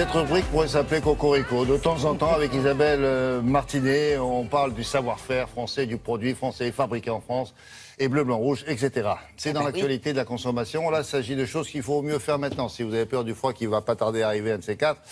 Cette rubrique pourrait s'appeler Cocorico. De temps en temps, avec Isabelle Martinet, on parle du savoir-faire français, du produit français fabriqué en France, et bleu, blanc, rouge, etc. C'est dans l'actualité de la consommation. Là, il s'agit de choses qu'il faut mieux faire maintenant. Si vous avez peur du froid qui va pas tarder à arriver, un de ces quatre,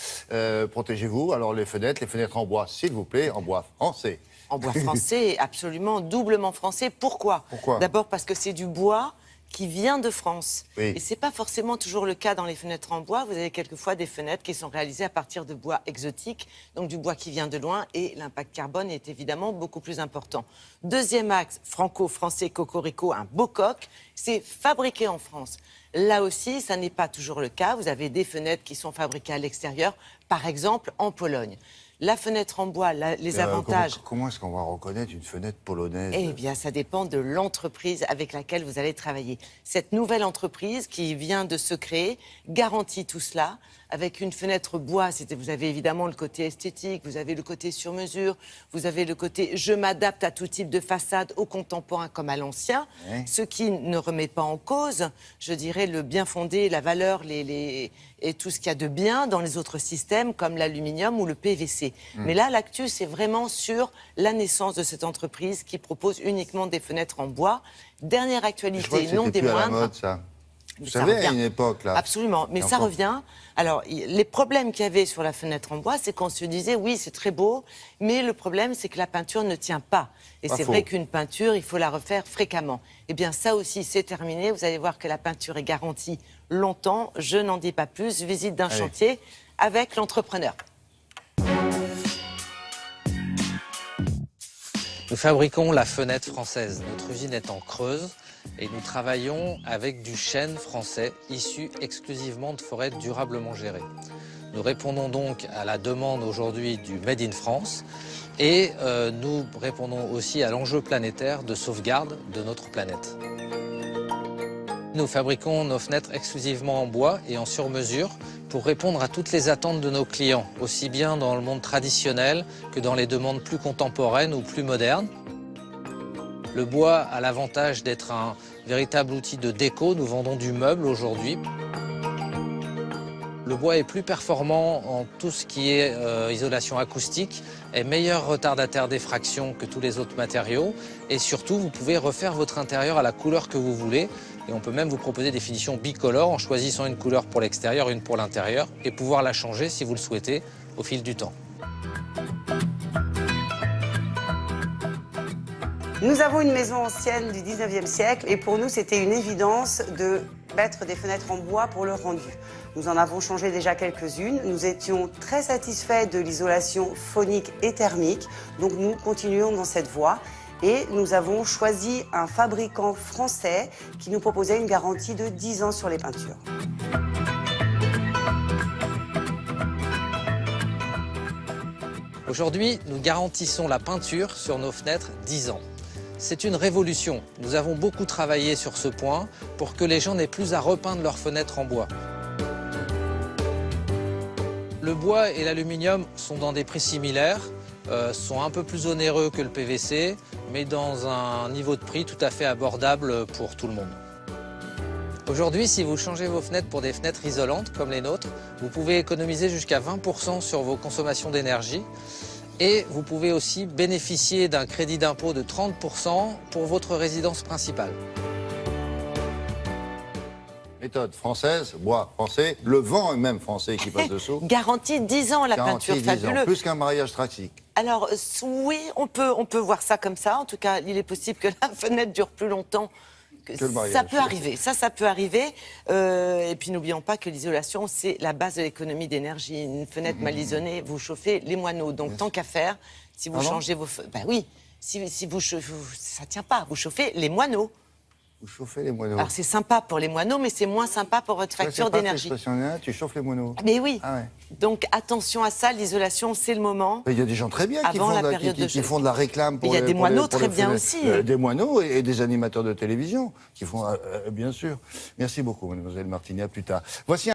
protégez-vous. Alors les fenêtres en bois, s'il vous plaît, en bois français. En bois français, absolument, doublement français. Pourquoi? D'abord parce que c'est du bois qui vient de France. Oui. Et ce n'est pas forcément toujours le cas dans les fenêtres en bois. Vous avez quelquefois des fenêtres qui sont réalisées à partir de bois exotiques, donc du bois qui vient de loin, et l'impact carbone est évidemment beaucoup plus important. Deuxième axe, franco-français, cocorico, un beau coq, c'est fabriqué en France. Là aussi, ça n'est pas toujours le cas. Vous avez des fenêtres qui sont fabriquées à l'extérieur, par exemple en Pologne. La fenêtre en bois, les avantages... Comment est-ce qu'on va reconnaître une fenêtre polonaise? Eh bien, ça dépend de l'entreprise avec laquelle vous allez travailler. Cette nouvelle entreprise qui vient de se créer garantit tout cela. Avec une fenêtre bois, vous avez évidemment le côté esthétique, vous avez le côté sur mesure, vous avez le côté je m'adapte à tout type de façade, au contemporain comme à l'ancien, ce qui ne remet pas en cause, je dirais, le bien fondé, la valeur, et tout ce qu'il y a de bien dans les autres systèmes comme l'aluminium ou le PVC. Mais là, l'actu, c'est vraiment sur la naissance de cette entreprise qui propose uniquement des fenêtres en bois. Dernière actualité, non des moindres. À la mode, ça. Vous savez, à une époque, là. Absolument, mais ça revient. Alors, les problèmes qu'il y avait sur la fenêtre en bois, c'est qu'on se disait, oui, c'est très beau, mais le problème, c'est que la peinture ne tient pas. Et c'est vrai qu'une peinture, il faut la refaire fréquemment. Eh bien, ça aussi, c'est terminé. Vous allez voir que la peinture est garantie longtemps. Je n'en dis pas plus. Visite d'un chantier avec l'entrepreneur. Nous fabriquons la fenêtre française. Notre usine est en Creuse et nous travaillons avec du chêne français issu exclusivement de forêts durablement gérées. Nous répondons donc à la demande aujourd'hui du Made in France et nous répondons aussi à l'enjeu planétaire de sauvegarde de notre planète. Nous fabriquons nos fenêtres exclusivement en bois et en sur-mesure pour répondre à toutes les attentes de nos clients, aussi bien dans le monde traditionnel que dans les demandes plus contemporaines ou plus modernes. Le bois a l'avantage d'être un véritable outil de déco. Nous vendons du meuble aujourd'hui. Le bois est plus performant en tout ce qui est isolation acoustique, est meilleur retardataire d'effraction que tous les autres matériaux et surtout vous pouvez refaire votre intérieur à la couleur que vous voulez et on peut même vous proposer des finitions bicolores en choisissant une couleur pour l'extérieur, une pour l'intérieur et pouvoir la changer si vous le souhaitez au fil du temps. Nous avons une maison ancienne du 19e siècle et pour nous c'était une évidence de mettre des fenêtres en bois pour le rendu. Nous en avons changé déjà quelques-unes. Nous étions très satisfaits de l'isolation phonique et thermique, donc nous continuons dans cette voie. Et nous avons choisi un fabricant français qui nous proposait une garantie de 10 ans sur les peintures. Aujourd'hui, nous garantissons la peinture sur nos fenêtres 10 ans. C'est une révolution. Nous avons beaucoup travaillé sur ce point pour que les gens n'aient plus à repeindre leurs fenêtres en bois. Le bois et l'aluminium sont dans des prix similaires, sont un peu plus onéreux que le PVC, mais dans un niveau de prix tout à fait abordable pour tout le monde. Aujourd'hui, si vous changez vos fenêtres pour des fenêtres isolantes comme les nôtres, vous pouvez économiser jusqu'à 20% sur vos consommations d'énergie. Et vous pouvez aussi bénéficier d'un crédit d'impôt de 30% pour votre résidence principale. Méthode française, bois français, le vent est même français qui passe dessous. Garantie 10 ans la peinture, fabuleux. Plus qu'un mariage classique. Alors oui, on peut voir ça comme ça. En tout cas, il est possible que la fenêtre dure plus longtemps. Ça peut arriver, ça peut arriver. Et puis n'oublions pas que l'isolation, c'est la base de l'économie d'énergie. Une fenêtre mal isolée, vous chauffez les moineaux. Donc tant qu'à faire, si vous changez vos... Ben oui, si vous chauffez, ça tient pas, vous chauffez les moineaux. Vous chauffez les moineaux. Alors c'est sympa pour les moineaux, mais c'est moins sympa pour votre facture d'énergie. Tu chauffes les moineaux. Mais oui. Donc attention à ça, l'isolation, c'est le moment. Il y a des gens très bien qui font de la réclame pour il y a des moineaux très bien aussi. Des moineaux et des animateurs de télévision qui font, bien sûr. Merci beaucoup, mademoiselle Martinet. À plus tard. Voici